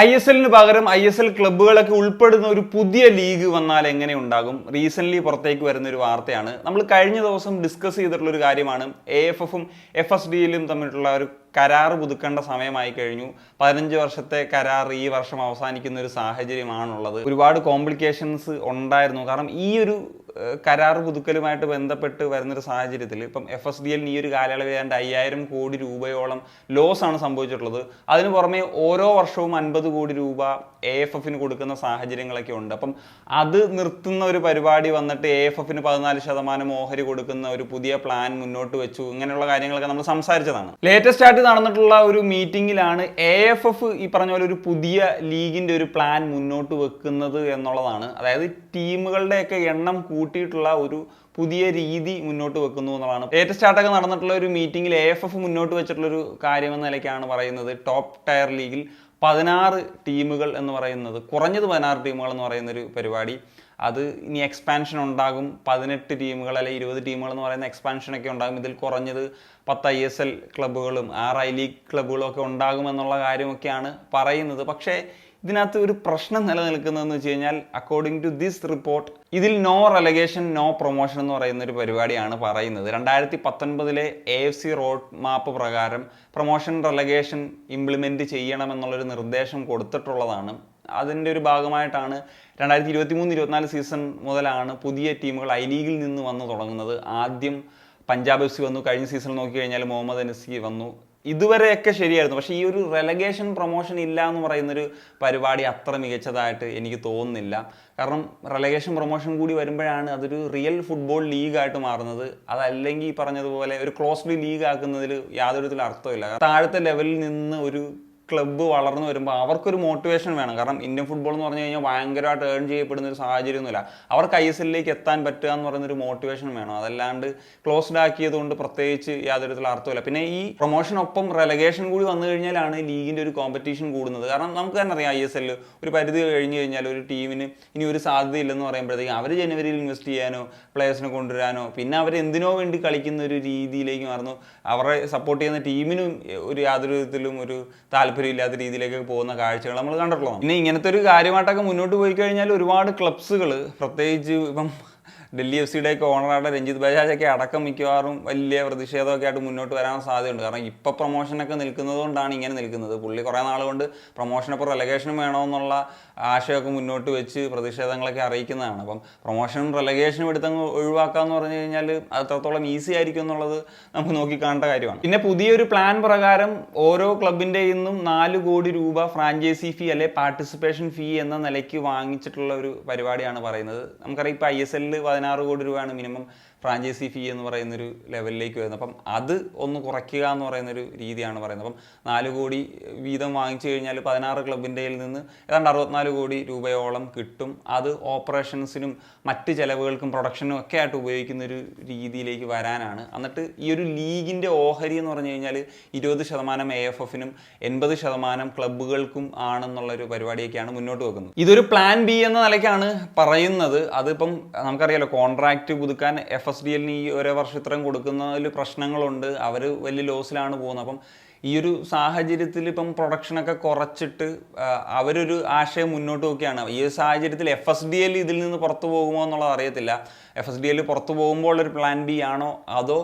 ISL പകരം ISL ക്ലബ്ബുകളൊക്കെ ഉൾപ്പെടുന്ന ഒരു പുതിയ ലീഗ് വന്നാൽ എങ്ങനെ ഉണ്ടാകും? റീസെന്റ് പുറത്തേക്ക് വരുന്ന ഒരു വാർത്തയാണ്. നമ്മൾ കഴിഞ്ഞ ദിവസം ഡിസ്കസ് ചെയ്തിട്ടുള്ള ഒരു കാര്യമാണ്. AFFും FSDലും തമ്മിലുള്ള ഒരു കരാർ പുതുക്കേണ്ട സമയമായി കഴിഞ്ഞു. 15 വർഷത്തെ കരാർ ഈ വർഷം അവസാനിക്കുന്ന ഒരു സാഹചര്യമാണുള്ളത്. ഒരുപാട് കോംപ്ലിക്കേഷൻസ് ഉണ്ടായിരുന്നു. കാരണം ഈ ഒരു കരാർ പുതുക്കലുമായിട്ട് ബന്ധപ്പെട്ട് വരുന്നൊരു സാഹചര്യത്തിൽ ഇപ്പം FSDലിന് ഈ ഒരു കാലയളവിൽ 5000 കോടി രൂപയോളം ലോസ് ആണ് സംഭവിച്ചിട്ടുള്ളത്. അതിന് പുറമെ ഓരോ വർഷവും 50 കോടി രൂപ AFFന് കൊടുക്കുന്ന സാഹചര്യങ്ങളൊക്കെ ഉണ്ട്. അപ്പം അത് നിർത്തുന്ന ഒരു പരിപാടി വന്നിട്ട് AFFന് 14% ഓഹരി കൊടുക്കുന്ന ഒരു പുതിയ പ്ലാൻ മുന്നോട്ട് വെച്ചു. ഇങ്ങനെയുള്ള കാര്യങ്ങളൊക്കെ നമ്മൾ സംസാരിച്ചതാണ്. ലേറ്റസ്റ്റ് ആയിട്ട് നടന്നിട്ടുള്ള ഒരു മീറ്റിംഗിലാണ് AFF ഈ പറഞ്ഞ പോലെ ഒരു പുതിയ ലീഗിന്റെ ഒരു പ്ലാൻ മുന്നോട്ട് വെക്കുന്നത് എന്നുള്ളതാണ്. അതായത് ടീമുകളുടെയൊക്കെ എണ്ണം കൂട്ടിയിട്ടുള്ള ഒരു പുതിയ രീതി മുന്നോട്ട് വെക്കുന്നു എന്നുള്ളതാണ്. ലേറ്റസ്റ്റ് ആയിട്ടൊക്കെ നടന്നിട്ടുള്ള ഒരു മീറ്റിംഗിൽ AFF മുന്നോട്ട് വെച്ചിട്ടുള്ളൊരു കാര്യമെന്ന നിലയ്ക്കാണ് പറയുന്നത്. ടോപ്പ് ടയർ ലീഗിൽ 16 ടീമുകൾ എന്ന് പറയുന്നത്, കുറഞ്ഞത് 16 ടീമുകൾ എന്ന് പറയുന്ന ഒരു പരിപാടി, അത് ഇനി എക്സ്പാൻഷൻ ഉണ്ടാകും. 18 ടീമുകൾ അല്ലെങ്കിൽ 20 ടീമുകൾ എന്ന് പറയുന്ന എക്സ്പാൻഷനൊക്കെ ഉണ്ടാകും. ഇതിൽ കുറഞ്ഞത് 10 ISL ക്ലബ്ബുകളും 6 I ലീഗ് ക്ലബ്ബുകളും ഒക്കെ ഉണ്ടാകുമെന്നുള്ള കാര്യമൊക്കെയാണ് പറയുന്നത്. പക്ഷേ ഇതിനകത്ത് ഒരു പ്രശ്നം നിലനിൽക്കുന്നതെന്ന് വെച്ച് കഴിഞ്ഞാൽ, അക്കോർഡിംഗ് ടു ദിസ് റിപ്പോർട്ട്, ഇതിൽ നോ റെലഗേഷൻ നോ പ്രൊമോഷൻ എന്ന് പറയുന്ന ഒരു പരിപാടിയാണ് പറയുന്നത്. 2019 AFC റോഡ് മാപ്പ് പ്രകാരം പ്രൊമോഷൻ റെലഗേഷൻ ഇംപ്ലിമെന്റ് ചെയ്യണമെന്നുള്ളൊരു നിർദ്ദേശം കൊടുത്തിട്ടുള്ളതാണ്. അതിൻ്റെ ഒരു ഭാഗമായിട്ടാണ് 2023-24 സീസൺ മുതലാണ് പുതിയ ടീമുകൾ I ലീഗിൽ നിന്ന് വന്നു തുടങ്ങുന്നത്. ആദ്യം പഞ്ചാബ് FC വന്നു, കഴിഞ്ഞ സീസണിൽ നോക്കിക്കഴിഞ്ഞാൽ മുഹമ്മദ് അനസി വന്നു. ഇതുവരെയൊക്കെ ശരിയായിരുന്നു. പക്ഷേ ഈ ഒരു റെലഗേഷൻ പ്രൊമോഷൻ ഇല്ല എന്ന് പറയുന്നൊരു പരിപാടി അത്ര മികച്ചതായിട്ട് എനിക്ക് തോന്നുന്നില്ല. കാരണം റെലഗേഷൻ പ്രൊമോഷൻ കൂടി വരുമ്പോഴാണ് അതൊരു റിയൽ ഫുട്ബോൾ ലീഗായിട്ട് മാറുന്നത്. അതല്ലെങ്കിൽ ഈ പറഞ്ഞതുപോലെ ഒരു ക്ലോസ്ഡ് ലീഗ് ആക്കുന്നതിൽ യാതൊരു വിധത്തിലും അർത്ഥമില്ല. താഴത്തെ ലെവലിൽ നിന്ന് ഒരു ക്ലബ്ബ് വളർന്നു വരുമ്പോൾ അവർക്കൊരു മോട്ടിവേഷൻ വേണം. കാരണം ഇന്ത്യൻ ഫുട്ബോൾ എന്ന് പറഞ്ഞു കഴിഞ്ഞാൽ ഭയങ്കരമായിട്ട് ഏൺ ചെയ്യപ്പെടുന്ന ഒരു സാഹചര്യമൊന്നുമില്ല. അവർക്ക് ISLലേക്ക് എത്താൻ പറ്റുക എന്ന് പറയുന്നൊരു മോട്ടിവേഷൻ വേണം. അതല്ലാണ്ട് ക്ലോസ്ഡ് ആക്കിയതുകൊണ്ട് പ്രത്യേകിച്ച് യാതൊരു വിധത്തിലുള്ള അർത്ഥമില്ല. പിന്നെ ഈ പ്രൊമോഷനൊപ്പം റെലഗേഷൻ കൂടി വന്നു കഴിഞ്ഞാലാണ് ലീഗിൻ്റെ ഒരു കോമ്പറ്റീഷൻ കൂടുന്നത്. കാരണം നമുക്ക് തന്നെ അറിയാം, ISL ഒരു പരിധി കഴിഞ്ഞ് കഴിഞ്ഞാൽ ഒരു ടീമിന് ഇനി ഒരു സാധ്യതയില്ലെന്ന് പറയുമ്പോഴത്തേക്കും അവർ ജനുവരിയിൽ ഇൻവെസ്റ്റ് ചെയ്യാനോ പ്ലേയേഴ്സിനെ കൊണ്ടുവരാനോ പിന്നെ അവർ എന്തിനോ വേണ്ടി കളിക്കുന്ന ഒരു രീതിയിലേക്ക് മാറുന്നു. അവരെ സപ്പോർട്ട് ചെയ്യുന്ന ടീമിനും ഒരു യാതൊരു വിധത്തിലും ഒരു താല്പര്യമില്ലാത്ത രീതിയിലേക്ക് പോകുന്ന കാഴ്ചകൾ നമ്മൾ കണ്ടിട്ടുള്ളതാണ്. പിന്നെ ഇങ്ങനത്തെ ഒരു കാര്യമായിട്ടൊക്കെ മുന്നോട്ട് പോയി കഴിഞ്ഞാൽ ഒരുപാട് ക്ലബ്സുകൾ, പ്രത്യേകിച്ച് ഇപ്പം ഡൽഹി FCയുടെയൊക്കെ ഓണറായിട്ട് രഞ്ജിത്ത് ബജാജൊക്കെ അടക്കം മിക്കവാറും വലിയ പ്രതിഷേധമൊക്കെ ആയിട്ട് മുന്നോട്ട് വരാൻ സാധ്യതയുണ്ട്. കാരണം ഇപ്പോൾ പ്രൊമോഷനൊക്കെ നിൽക്കുന്നത് കൊണ്ടാണ് ഇങ്ങനെ നിൽക്കുന്നത്. പുള്ളി കുറേ നാൾ കൊണ്ട് പ്രൊമോഷനപ്പോൾ റെലഗേഷനും വേണമെന്നുള്ള ആശയമൊക്കെ മുന്നോട്ട് വെച്ച് പ്രതിഷേധങ്ങളൊക്കെ അറിയിക്കുന്നതാണ്. അപ്പം പ്രൊമോഷനും റെലഗേഷനും എടുത്തങ്ങ് ഒഴിവാക്കാമെന്ന് പറഞ്ഞു കഴിഞ്ഞാൽ അത് എത്രത്തോളം ഈസി ആയിരിക്കും എന്നുള്ളത് നമുക്ക് നോക്കിക്കാണേണ്ട കാര്യമാണ്. പിന്നെ പുതിയൊരു പ്ലാൻ പ്രകാരം ഓരോ ക്ലബിൻ്റെ നിന്നും 4 കോടി രൂപ ഫ്രാഞ്ചൈസി ഫീ അല്ലെ പാർട്ടിസിപ്പേഷൻ ഫീ എന്ന നിലയ്ക്ക് വാങ്ങിച്ചിട്ടുള്ള ഒരു പരിപാടിയാണ് പറയുന്നത്. നമുക്കറിയാം ഇപ്പോൾ ISLൽ 16 കോടി രൂപയാണ് മിനിമം ഫ്രാഞ്ചൈസി ഫീ എന്ന് പറയുന്നൊരു ലെവലിലേക്ക് വരുന്നത്. അപ്പം അത് ഒന്ന് കുറയ്ക്കുക എന്ന് പറയുന്നൊരു രീതിയാണ് പറയുന്നത്. അപ്പം 4 കോടി വീതം വാങ്ങിച്ചു കഴിഞ്ഞാൽ 16 ക്ലബിൻ്റെ നിന്ന് ഏതാണ്ട് 64 കോടി രൂപയോളം കിട്ടും. അത് ഓപ്പറേഷൻസിനും മറ്റ് ചിലവുകൾക്കും പ്രൊഡക്ഷനും ഒക്കെ ആയിട്ട് ഉപയോഗിക്കുന്ന ഒരു രീതിയിലേക്ക് വരാനാണ്. എന്നിട്ട് ഈ ഒരു ലീഗിൻ്റെ ഓഹരി എന്ന് പറഞ്ഞു കഴിഞ്ഞാൽ 20% AFFനും 80% ക്ലബ്ബുകൾക്കും ആണെന്നുള്ളൊരു പരിപാടിയൊക്കെയാണ് മുന്നോട്ട് വെക്കുന്നത്. ഇതൊരു പ്ലാൻ B എന്ന നിലയ്ക്കാണ് പറയുന്നത്. അതിപ്പം നമുക്കറിയാലോ, കോൺട്രാക്റ്റ് പുതുക്കാൻ FSDലിന് ഈ ഓരോ വർഷം ഇത്രയും കൊടുക്കുന്നതിൽ പ്രശ്നങ്ങളുണ്ട്. അവർ വലിയ ലോസിലാണ് പോകുന്നത്. അപ്പം ഈ ഒരു സാഹചര്യത്തിൽ ഇപ്പം പ്രൊഡക്ഷനൊക്കെ കുറച്ചിട്ട് അവരൊരു ആശയം മുന്നോട്ട് നോക്കിയാണ്. ഈ ഒരു സാഹചര്യത്തിൽ FSDL ഇതിൽ നിന്ന് പുറത്തു പോകുമോ എന്നുള്ളത് അറിയത്തില്ല. FSDL പുറത്തു പോകുമ്പോൾ ഒരു പ്ലാൻ B ആണോ, അതോ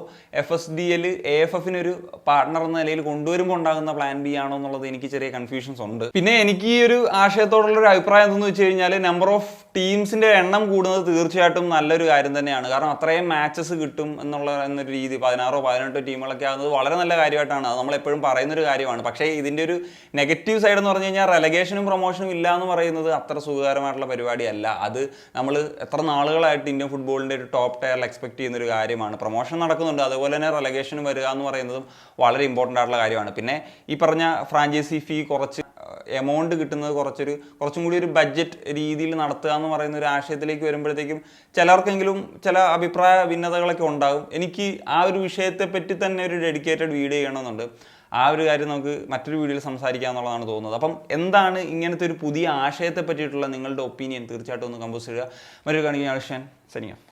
FSDL AFFനൊരു പാർട്ട്ണർ എന്ന നിലയിൽ കൊണ്ടുവരുമ്പോൾ ഉണ്ടാകുന്ന പ്ലാൻ B ആണോ എന്നുള്ളത് എനിക്ക് ചെറിയ കൺഫ്യൂഷൻസ് ഉണ്ട്. പിന്നെ എനിക്ക് ഈ ഒരു ആശയത്തോടുള്ളൊരു അഭിപ്രായം എന്തെന്ന് വെച്ച് കഴിഞ്ഞാൽ, നമ്പർ ഓഫ് ടീംസിൻ്റെ എണ്ണം കൂടുന്നത് തീർച്ചയായിട്ടും നല്ലൊരു കാര്യം തന്നെയാണ്. കാരണം അത്രയും മാച്ചസ് കിട്ടും എന്നൊരു രീതി, 16-18 ടീമുകളൊക്കെ ആകുന്നത് വളരെ നല്ല കാര്യമായിട്ടാണ്. അത് നമ്മളെപ്പോഴും പറയുന്നൊരു കാര്യമാണ്. പക്ഷേ ഇതിൻ്റെ ഒരു നെഗറ്റീവ് സൈഡ് എന്ന് പറഞ്ഞു കഴിഞ്ഞാൽ, റെലഗേഷനും പ്രൊമോഷനും ഇല്ല എന്ന് പറയുന്നത് അത്ര സുഖകരമായിട്ടുള്ള പരിപാടിയല്ല. അത് നമ്മൾ എത്ര നാളുകളായിട്ട് ഇന്ത്യൻ ഫുട്ബോളിൻ്റെ ഒരു ടോപ്പ് ടയറിൽ എക്സ്പെക്ട് ചെയ്യുന്ന ഒരു കാര്യമാണ്. പ്രൊമോഷൻ നടക്കുന്നുണ്ട്, അതുപോലെ തന്നെ റെലഗേഷനും വരിക എന്ന് പറയുന്നതും വളരെ ഇമ്പോർട്ടൻ്റ് ആയിട്ടുള്ള കാര്യമാണ്. പിന്നെ ഈ പറഞ്ഞ ഫ്രാഞ്ചൈസി ഫീ കുറച്ച് എമൗണ്ട് കിട്ടുന്നത് കുറച്ചും കൂടി ഒരു ബഡ്ജറ്റ് രീതിയിൽ നടത്തുക എന്ന് പറയുന്ന ഒരു ആശയത്തിലേക്ക് വരുമ്പോഴത്തേക്കും ചിലർക്കെങ്കിലും ചില അഭിപ്രായ ഭിന്നതകളൊക്കെ ഉണ്ടാകും. എനിക്ക് ആ ഒരു വിഷയത്തെപ്പറ്റി തന്നെ ഒരു ഡെഡിക്കേറ്റഡ് വീഡിയോ ചെയ്യണമെന്നുണ്ട്. ആ ഒരു കാര്യം നമുക്ക് മറ്റൊരു വീഡിയോയിൽ സംസാരിക്കുക എന്നുള്ളതാണ് തോന്നുന്നത്. അപ്പം എന്താണ് ഇങ്ങനത്തെ ഒരു പുതിയ ആശയത്തെ പറ്റിയിട്ടുള്ള നിങ്ങളുടെ ഒപ്പീനിയൻ തീർച്ചയായിട്ടും ഒന്ന് കമ്പോസ് ചെയ്യുക. മറ്റൊരു കാണിക്കാൻ സനിയ.